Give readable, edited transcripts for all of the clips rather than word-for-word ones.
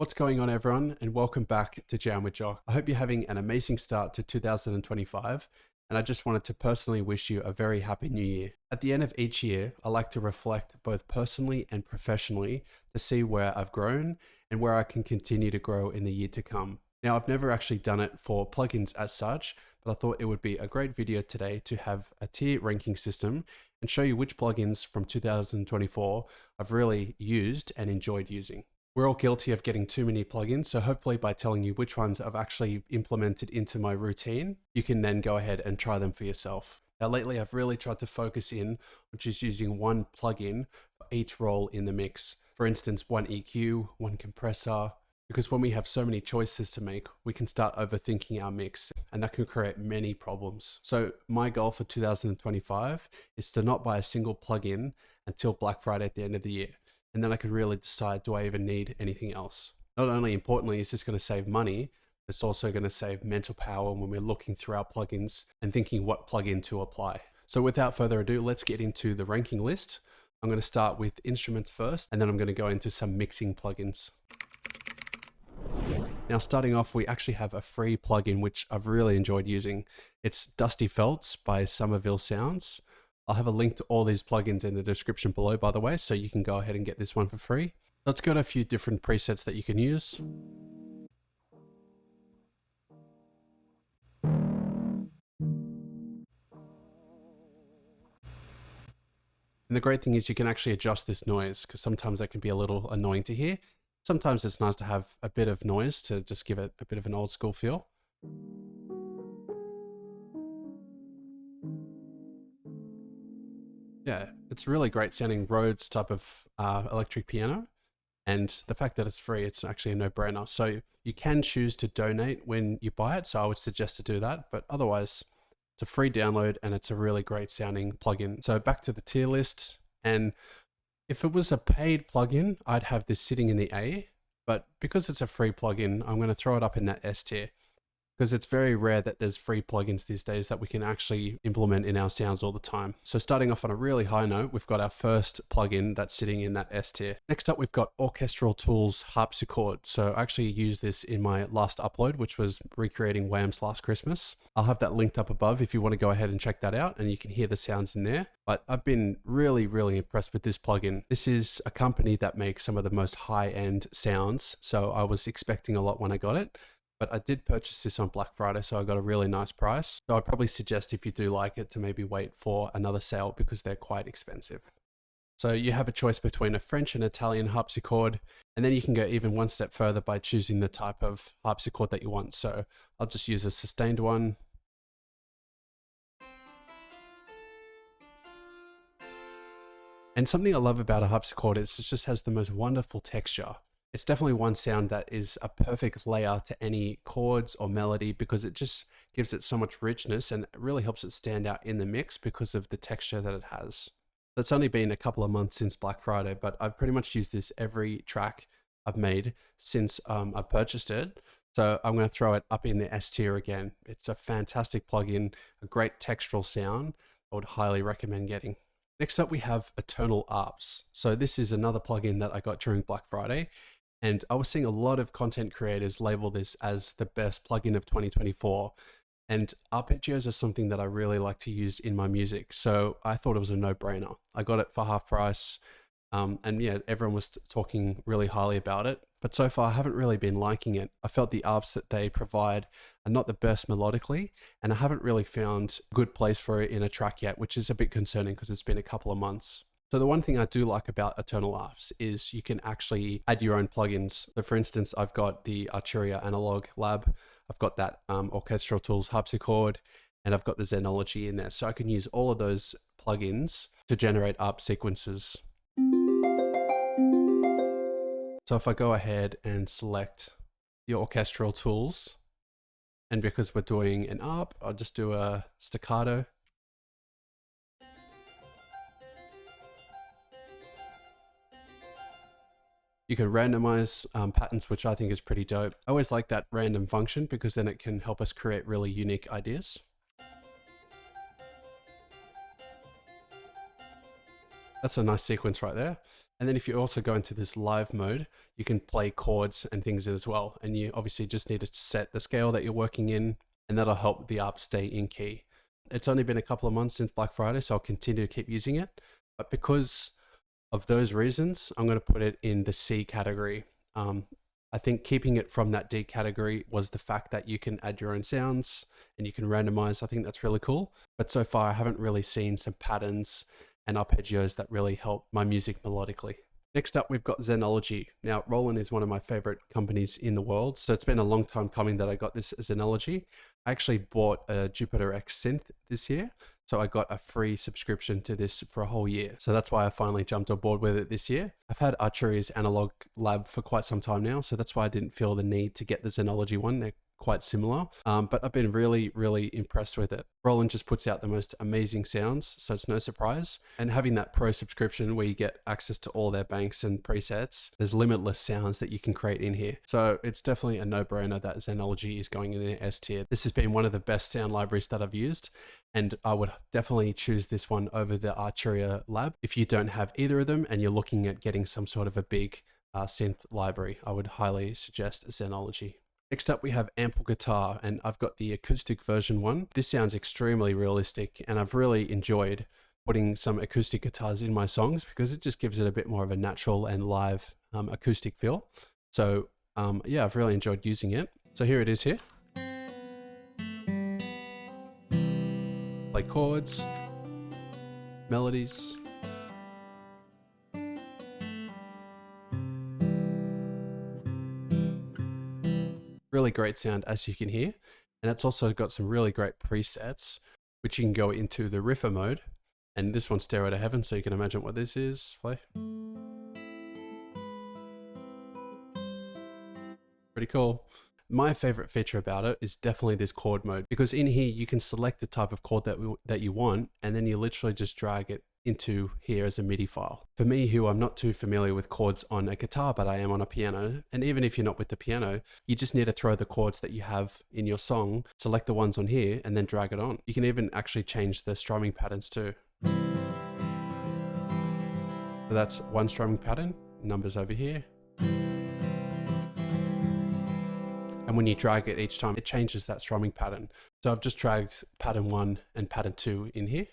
What's going on, everyone, and welcome back to Jam with Jock. I hope you're having an amazing start to 2025, and I just wanted to personally wish you a very happy new year. At the end of each year, I like to reflect both personally and professionally to see where I've grown and where I can continue to grow in the year to come. Now, I've never actually done it for plugins as such, but I thought it would be a great video today to have a tier ranking system and show you which plugins from 2024 I've really used and enjoyed using. We're all guilty of getting too many plugins, so hopefully by telling you which ones I've actually implemented into my routine, you can then go ahead and try them for yourself. Now lately I've really tried to focus in on just using one plugin for each role in the mix. For instance, one EQ, one compressor, because when we have so many choices to make, we can start overthinking our mix, and that can create many problems. So my goal for 2025 is to not buy a single plugin until Black Friday at the end of the year. And then I could really decide, do I even need anything else? Not only importantly is this going to save money, it's also going to save mental power when we're looking through our plugins and thinking what plugin to apply. So without further ado, let's get into the ranking list. I'm going to start with instruments first, and then I'm going to go into some mixing plugins. Now, starting off, we actually have a free plugin, which I've really enjoyed using. It's Dusty Felts by Somerville Sounds. I'll have a link to all these plugins in the description below, by the way, so you can go ahead and get this one for free. Let's go to a few different presets that you can use. And the great thing is you can actually adjust this noise, because sometimes that can be a little annoying to hear. Sometimes it's nice to have a bit of noise to just give it a bit of an old school feel. Yeah, it's really great sounding Rhodes type of electric piano. And the fact that it's free, it's actually a no-brainer. So you can choose to donate when you buy it. So I would suggest to do that. But otherwise, it's a free download and it's a really great sounding plugin. So back to the tier list. And if it was a paid plugin, I'd have this sitting in the A. But because it's a free plugin, I'm going to throw it up in that S tier, because it's very rare that there's free plugins these days that we can actually implement in our sounds all the time. So starting off on a really high note, we've got our first plugin that's sitting in that S tier. Next up, we've got Orchestral Tools Harpsichord. So I actually used this in my last upload, which was recreating Wham's Last Christmas. I'll have that linked up above if you want to go ahead and check that out, and you can hear the sounds in there. But I've been really, really impressed with this plugin. This is a company that makes some of the most high-end sounds, so I was expecting a lot when I got it. But I did purchase this on Black Friday, so I got a really nice price. So I'd probably suggest, if you do like it, to maybe wait for another sale because they're quite expensive. So you have a choice between a French and Italian harpsichord, and then you can go even one step further by choosing the type of harpsichord that you want. So I'll just use a sustained one. And something I love about a harpsichord is it just has the most wonderful texture. It's definitely one sound that is a perfect layer to any chords or melody, because it just gives it so much richness and it really helps it stand out in the mix because of the texture that it has. It's only been a couple of months since Black Friday, but I've pretty much used this every track I've made since I purchased it. So I'm going to throw it up in the S tier again. It's a fantastic plugin, a great textural sound. I would highly recommend getting. Next up, we have Eternal Arps. So this is another plugin that I got during Black Friday. And I was seeing a lot of content creators label this as the best plugin of 2024. And arpeggios are something that I really like to use in my music. So I thought it was a no-brainer. I got it for half price. And yeah, everyone was talking really highly about it. But so far, I haven't really been liking it. I felt the arps that they provide are not the best melodically, and I haven't really found a good place for it in a track yet, which is a bit concerning because it's been a couple of months. So the one thing I do like about Eternal Arps is you can actually add your own plugins. So for instance, I've got the Arturia Analog Lab, I've got that Orchestral Tools Harpsichord, and I've got the Xenology in there. So I can use all of those plugins to generate ARP sequences. So if I go ahead and select the Orchestral Tools, and because we're doing an ARP, I'll just do a staccato. You can randomize patterns, which I think is pretty dope. I always like that random function because then it can help us create really unique ideas. That's a nice sequence right there. And then if you also go into this live mode, you can play chords and things as well. And you obviously just need to set the scale that you're working in, and that'll help the ARP stay in key. It's only been a couple of months since Black Friday, so I'll continue to keep using it. But because of those reasons, I'm going to put it in the C category. I think keeping it from that D category was the fact that you can add your own sounds and you can randomize. I think that's really cool. But so far, I haven't really seen some patterns and arpeggios that really help my music melodically. Next up, we've got Zenology. Now, Roland is one of my favorite companies in the world, so it's been a long time coming that I got this Zenology. I actually bought a Jupiter X synth this year, so I got a free subscription to this for a whole year. So that's why I finally jumped on board with it this year. I've had Arturia's Analog Lab for quite some time now, so that's why I didn't feel the need to get the Zenology one. They're quite similar, but I've been really impressed with it. Roland just puts out the most amazing sounds, so it's no surprise. And having that pro subscription where you get access to all their banks and presets, there's limitless sounds that you can create in here. So it's definitely a no-brainer that Zenology is going in the S tier. This has been one of the best sound libraries that I've used, and I would definitely choose this one over the Arturia Lab. If you don't have either of them and you're looking at getting some sort of a big synth library, I would highly suggest Zenology. Next up, we have Ample Guitar, and I've got the acoustic version one. This sounds extremely realistic, and I've really enjoyed putting some acoustic guitars in my songs because it just gives it a bit more of a natural and live acoustic feel. So yeah, I've really enjoyed using it. So here it is here. Play chords, melodies. Really great sound, as you can hear. And it's also got some really great presets, which you can go into the riffer mode. And this one's Stairway to Heaven, so you can imagine what this is. Play. Pretty cool. My favorite feature about it is definitely this chord mode, because in here you can select the type of chord that you want, and then you literally just drag it into here as a MIDI file. For me, who I'm not too familiar with chords on a guitar, but I am on a piano, and even if you're not with the piano, you just need to throw the chords that you have in your song, select the ones on here, and then drag it on. You can even actually change the strumming patterns too. So that's one strumming pattern, numbers over here. And when you drag it each time, it changes that strumming pattern. So I've just dragged pattern 1 and pattern 2 in here.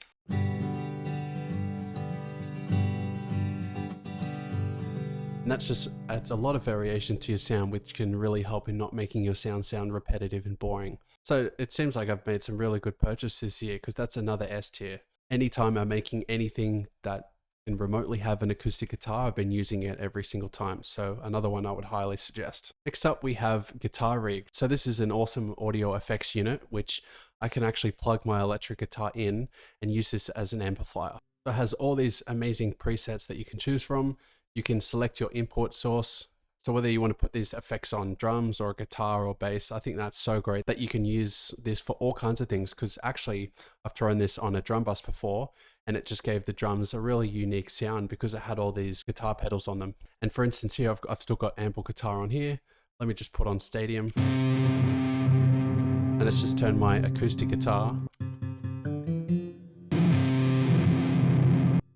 And that's just adds a lot of variation to your sound, which can really help in not making your sound repetitive and boring. So it seems like I've made some really good purchases this year, because that's another S tier. Anytime I'm making anything that can remotely have an acoustic guitar, I've been using it every single time. So another one I would highly suggest. Next up, we have Guitar Rig. So this is an awesome audio effects unit, which I can actually plug my electric guitar in and use this as an amplifier. It has all these amazing presets that you can choose from. You can select your input source. So whether you want to put these effects on drums or guitar or bass, I think that's so great that you can use this for all kinds of things, because actually I've thrown this on a drum bus before and it just gave the drums a really unique sound because it had all these guitar pedals on them. And for instance here, I've still got Ample Guitar on here. Let me just put on Stadium. And it's just turned my acoustic guitar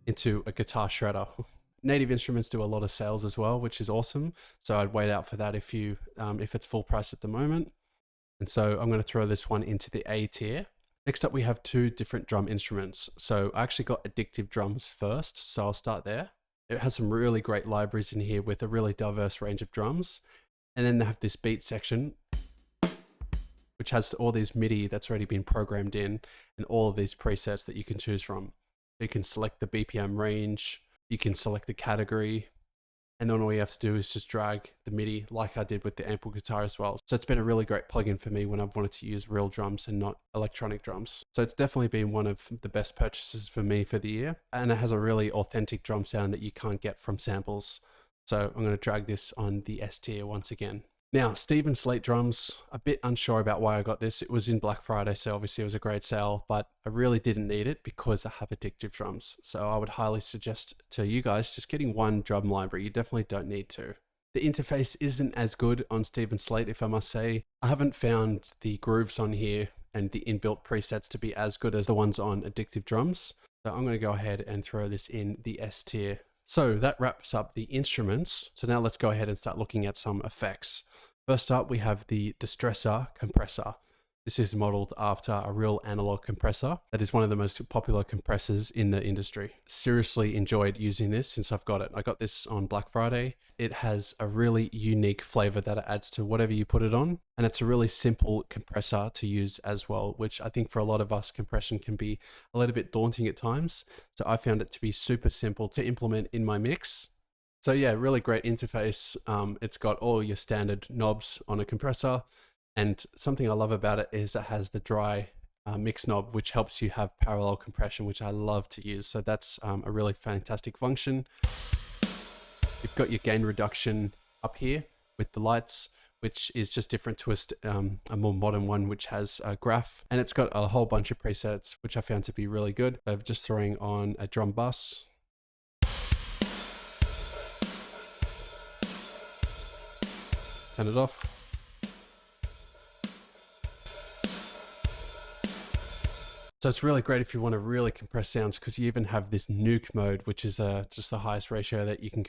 into a guitar shredder. Native Instruments do a lot of sales as well, which is awesome. So I'd wait out for that if it's full price at the moment. And so I'm going to throw this one into the A tier. Next up, we have two different drum instruments. So I actually got Addictive Drums first, so I'll start there. It has some really great libraries in here with a really diverse range of drums. And then they have this beat section, which has all these MIDI that's already been programmed in and all of these presets that you can choose from. You can select the BPM range, you can select the category, and then all you have to do is just drag the MIDI like I did with the Ample Guitar as well. So it's been a really great plugin for me when I've wanted to use real drums and not electronic drums. So it's definitely been one of the best purchases for me for the year. And it has a really authentic drum sound that you can't get from samples. So I'm going to drag this on the S tier once again. Now, Steven Slate drums, a bit unsure about why I got this. It was in Black Friday, so obviously it was a great sale, but I really didn't need it because I have Addictive Drums. So I would highly suggest to you guys just getting one drum library. You definitely don't need to. The interface isn't as good on Steven Slate, if I must say. I haven't found the grooves on here and the inbuilt presets to be as good as the ones on Addictive Drums. So I'm going to go ahead and throw this in the S tier So that wraps up the instruments. So now let's go ahead and start looking at some effects. First up, we have the Distressor compressor. This is modeled after a real analog compressor that is one of the most popular compressors in the industry. Seriously enjoyed using this since I've got it. I got this on Black Friday. It has a really unique flavor that it adds to whatever you put it on. And it's a really simple compressor to use as well, which I think for a lot of us, compression can be a little bit daunting at times. So I found it to be super simple to implement in my mix. So yeah, really great interface. It's got all your standard knobs on a compressor. And something I love about it is it has the dry mix knob, which helps you have parallel compression, which I love to use. So that's a really fantastic function. You've got your gain reduction up here with the lights, which is just different to a more modern one, which has a graph. And it's got a whole bunch of presets, which I found to be really good. So just throwing on a drum bus. Turn it off. So it's really great if you want to really compress sounds, because you even have this nuke mode, which is just the highest ratio that you can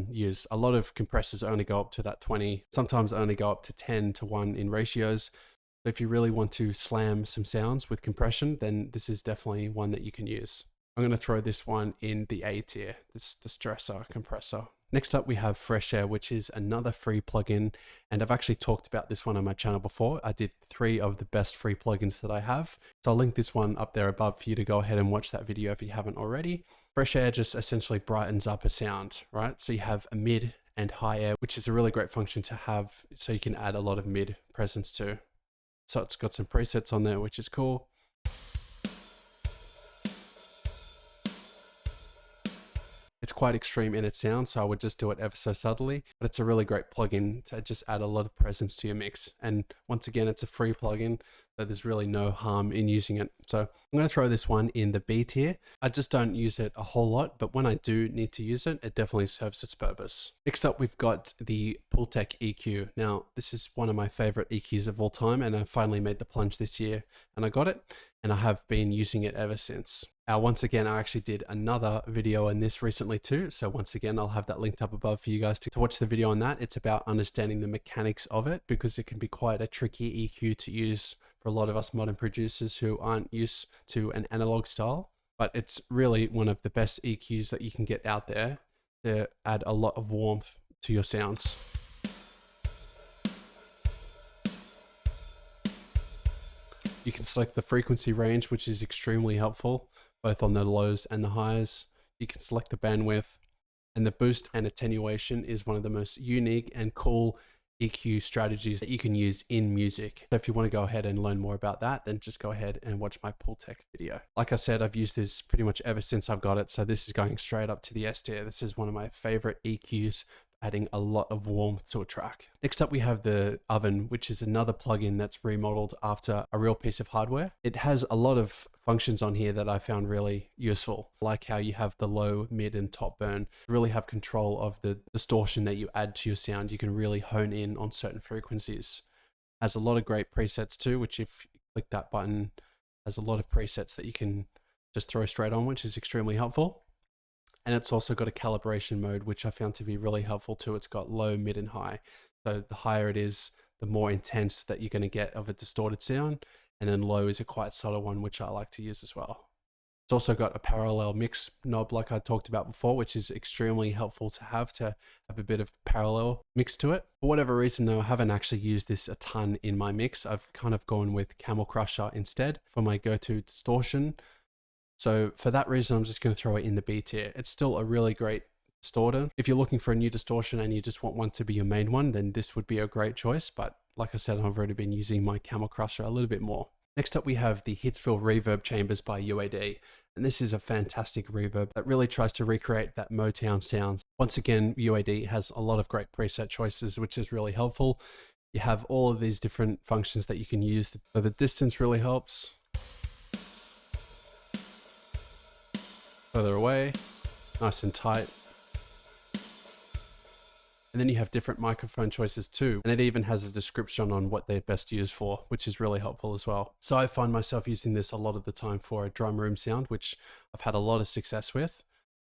use. A lot of compressors only go up to that 20, sometimes only go up to 10:1 in ratios. So if you really want to slam some sounds with compression, then this is definitely one that you can use. I'm going to throw this one in the A tier, this Distressor compressor. Next up, we have Fresh Air, which is another free plugin. And I've actually talked about this one on my channel before. I did 3 of the best free plugins that I have. So I'll link this one up there above for you to go ahead and watch that video if you haven't already. Fresh Air just essentially brightens up a sound, right? So you have a mid and high air, which is a really great function to have. So you can add a lot of mid presence too. So it's got some presets on there, which is cool. It's quite extreme in its sound, so I would just do it ever so subtly, but it's a really great plugin to just add a lot of presence to your mix. And once again, it's a free plugin, so there's really no harm in using it. So I'm going to throw this one in the B tier. I just don't use it a whole lot, but when I do need to use it, it definitely serves its purpose. Next up, we've got the Pultec EQ. Now, this is one of my favorite EQs of all time, and I finally made the plunge this year, and I got it, and I have been using it ever since. Once again, I actually did another video on this recently too. So once again, I'll have that linked up above for you guys to watch the video on that. It's about understanding the mechanics of it, because it can be quite a tricky EQ to use for a lot of us modern producers who aren't used to an analog style. But it's really one of the best EQs that you can get out there to add a lot of warmth to your sounds. You can select the frequency range, which is extremely helpful, both on the lows and the highs. You can select the bandwidth, and the boost and attenuation is one of the most unique and cool EQ strategies that you can use in music. So if you want to go ahead and learn more about that, then just go ahead and watch my Pultec video. Like I said, I've used this pretty much ever since I've got it. So this is going straight up to the S tier. This is one of my favorite EQs, adding a lot of warmth to a track. Next up, we have the Oven, which is another plugin that's remodeled after a real piece of hardware. It has a lot of functions on here that I found really useful, like how you have the low, mid, and top burn. You really have control of the distortion that you add to your sound. You can really hone in on certain frequencies. Has a lot of great presets too, which if you click that button, has a lot of presets that you can just throw straight on, which is extremely helpful. And it's also got a calibration mode, which I found to be really helpful too. It's got low, mid, and high. So the higher it is, the more intense that you're going to get of a distorted sound. And then low is a quite subtle one, which I like to use as well. It's also got a parallel mix knob, like I talked about before, which is extremely helpful to have a bit of parallel mix to it. For whatever reason though, I haven't actually used this a ton in my mix. I've kind of gone with Camel Crusher instead for my go-to distortion. So for that reason, I'm just going to throw it in the B tier. It's still a really great distorter. If you're looking for a new distortion and you just want one to be your main one, then this would be a great choice. But like I said, I've already been using my Camel Crusher a little bit more. Next up, we have the Hitsville Reverb Chambers by UAD. And this is a fantastic reverb that really tries to recreate that Motown sound. Once again, UAD has a lot of great preset choices, which is really helpful. You have all of these different functions that you can use. So the distance really helps. Further away, nice and tight. And then you have different microphone choices too. And it even has a description on what they're best used for, which is really helpful as well. So I find myself using this a lot of the time for a drum room sound, which I've had a lot of success with.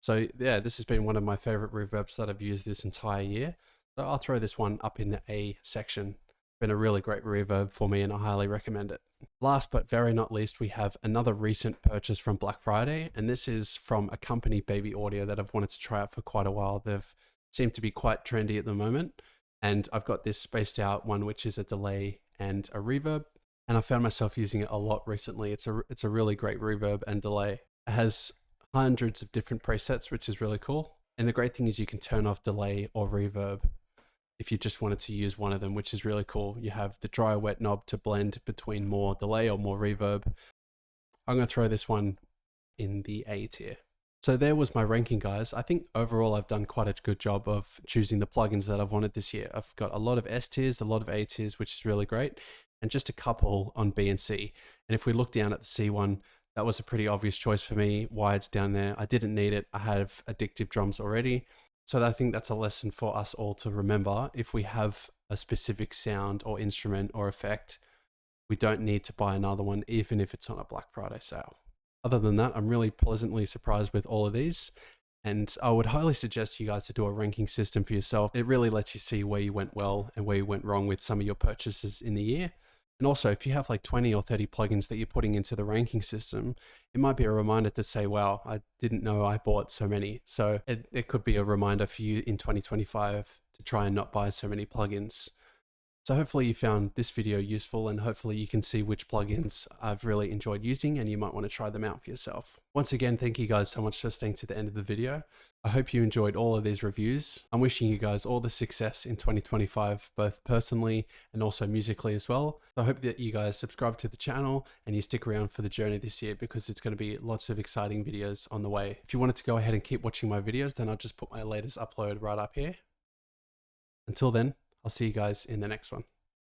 So yeah, this has been one of my favorite reverbs that I've used this entire year. So I'll throw this one up in the A section. Been a really great reverb for me and I highly recommend it. Last but very not least, we have another recent purchase from Black Friday, and this is from a company, Baby Audio, that I've wanted to try out for quite a while. They've seemed to be quite trendy at the moment, and I've got this spaced out one, which is a delay and a reverb, and I found myself using it a lot recently. It's a really great reverb and delay. It has hundreds of different presets, which is really cool. And the great thing is you can turn off delay or reverb if you just wanted to use one of them, which is really cool. You have the dry or wet knob to blend between more delay or more reverb. I'm going to throw this one in the A tier. So there was my ranking, guys. I think overall I've done quite a good job of choosing the plugins that I've wanted this year. I've got a lot of S tiers, a lot of A tiers, which is really great, and just a couple on B and C. And if we look down at the C one, that was a pretty obvious choice for me. Why it's down there. I didn't need it. I have addictive drums already. So I think that's a lesson for us all to remember. If we have a specific sound or instrument or effect, we don't need to buy another one, even if it's on a Black Friday sale. Other than that, I'm really pleasantly surprised with all of these. And I would highly suggest you guys to do a ranking system for yourself. It really lets you see where you went well and where you went wrong with some of your purchases in the year. And also, if you have like 20 or 30 plugins that you're putting into the ranking system, it might be a reminder to say, wow, I didn't know I bought so many. So it could be a reminder for you in 2025 to try and not buy so many plugins. So hopefully you found this video useful, and hopefully you can see which plugins I've really enjoyed using and you might want to try them out for yourself. Once again, thank you guys so much for staying to the end of the video. I hope you enjoyed all of these reviews. I'm wishing you guys all the success in 2025, both personally and also musically as well. I hope that you guys subscribe to the channel and you stick around for the journey this year, because it's going to be lots of exciting videos on the way. If you wanted to go ahead and keep watching my videos, then I'll just put my latest upload right up here. Until then, I'll see you guys in the next one.